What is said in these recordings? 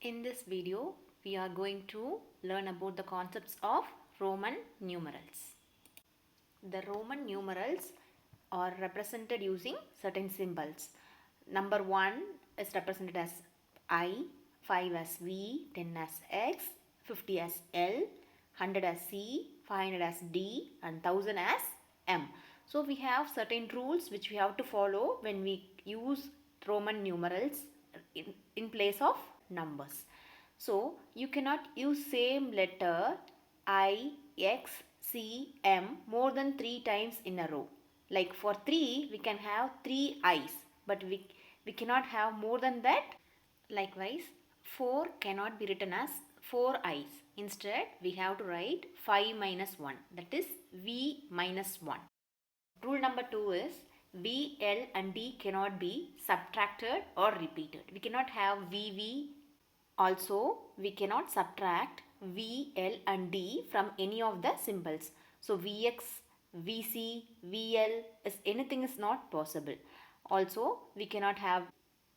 In this video, we are going to learn about the concepts of Roman numerals. The Roman numerals are represented using certain symbols. Number 1 is represented as I, 5 as V, 10 as X, 50 as L, 100 as C, 500 as D, and 1000 as M. So we have certain rules which we have to follow when we use Roman numerals in place of numbers. So you cannot use same letter I, X, C, M more than 3 times in a row. Like for 3 we can have 3 I's, but we cannot have more than that. Likewise 4 cannot be written as 4 I's. Instead we have to write 5 minus 1, that is V minus 1. Rule number 2 is V, L and D cannot be subtracted or repeated. We cannot have VV. Also, we cannot subtract V, L and D from any of the symbols. So, Vx, Vc, Vl anything is not possible. Also, we cannot have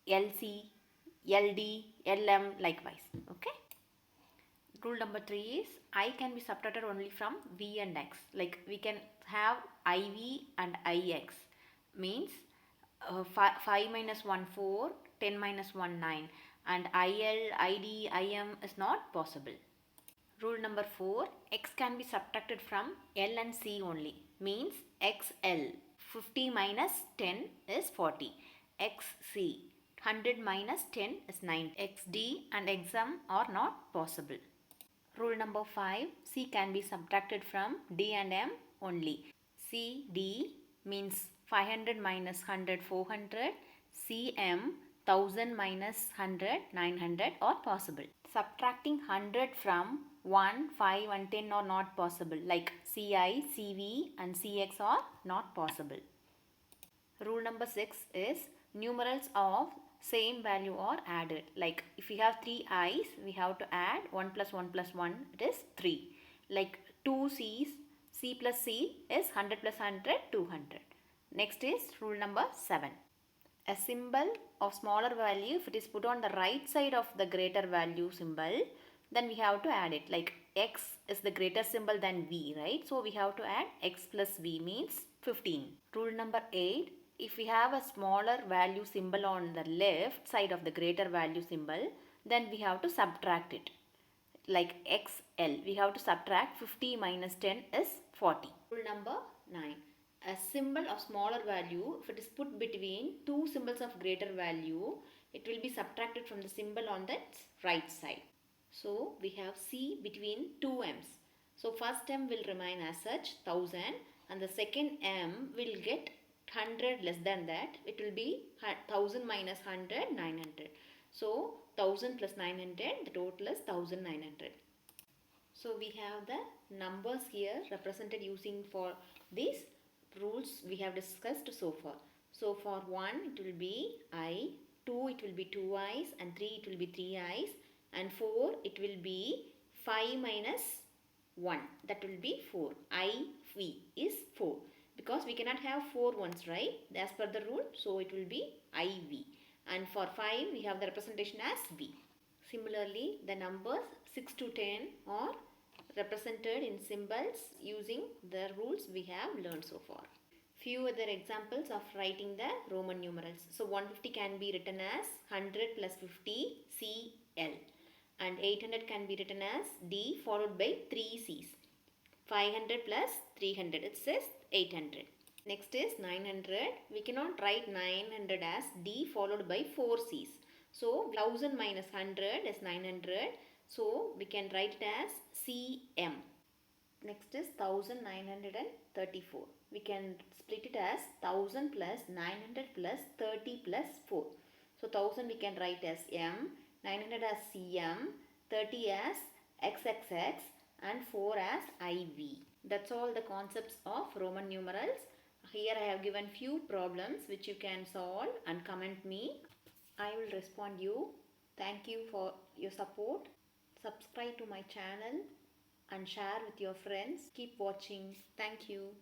Lc, Ld, Lm likewise. Okay. Rule number 3 is I can be subtracted only from V and X. Like we can have IV and Ix. Means 5 minus 1 4, 10 minus 1 9, and IL, ID, IM is not possible. Rule number 4, X can be subtracted from L and C only. Means XL, 50 minus 10 is 40. XC, 100 minus 10 is 9. XD and XM are not possible. Rule number 5, C can be subtracted from D and M only. CD means 500 minus 100 400, CM 1000 minus 100 900 are possible. Subtracting 100 from 1, 5 and 10 are not possible, like CI, CV and CX are not possible. Rule number 6 is numerals of same value are added. Like if we have 3 I's, we have to add 1 plus 1 plus 1, it is 3. Like 2 C's, C plus C is 100 plus 100, 200. Next is rule number 7. A symbol of smaller value, if it is put on the right side of the greater value symbol, then we have to add it. Like X is the greater symbol than V, right? So we have to add X plus V means 15. Rule number 8. If we have a smaller value symbol on the left side of the greater value symbol, then we have to subtract it. Like XL, we have to subtract 50 minus 10 is 40. Rule number 9. A symbol of smaller value, if it is put between two symbols of greater value, it will be subtracted from the symbol on the right side. So we have C between two M's. So first M will remain as such 1000, and the second M will get 100 less than that. It will be 1000 minus 100, 900. So 1000 plus 900, the total is 1900. So we have the numbers here represented using for these rules we have discussed so far. So for 1 it will be I, 2 it will be 2 I's, and 3 it will be 3 I's, and 4 it will be 5 minus 1, that will be 4. IV is 4. Because we cannot have 4 ones, right? As per the rule, so it will be IV. And for 5, we have the representation as V. Similarly, the numbers 6 to 10 are represented in symbols using the rules we have learned so far. Few other examples of writing the Roman numerals. So 150 can be written as 100 plus 50 CL. And 800 can be written as D followed by 3 C's. 500 plus 300, it says 800. Next is 900. We cannot write 900 as D followed by 4 C's. So 1000 minus 100 is 900. So we can write it as CM. Next is 1934. We can split it as 1000 plus 900 plus 30 plus 4. So 1000 we can write as M, 900 as CM, 30 as XXX, and 4 as IV. That's all the concepts of Roman numerals. Here I have given few problems which you can solve and comment me. I will respond you. Thank you for your support. Subscribe to my channel and share with your friends. Keep watching. Thank you.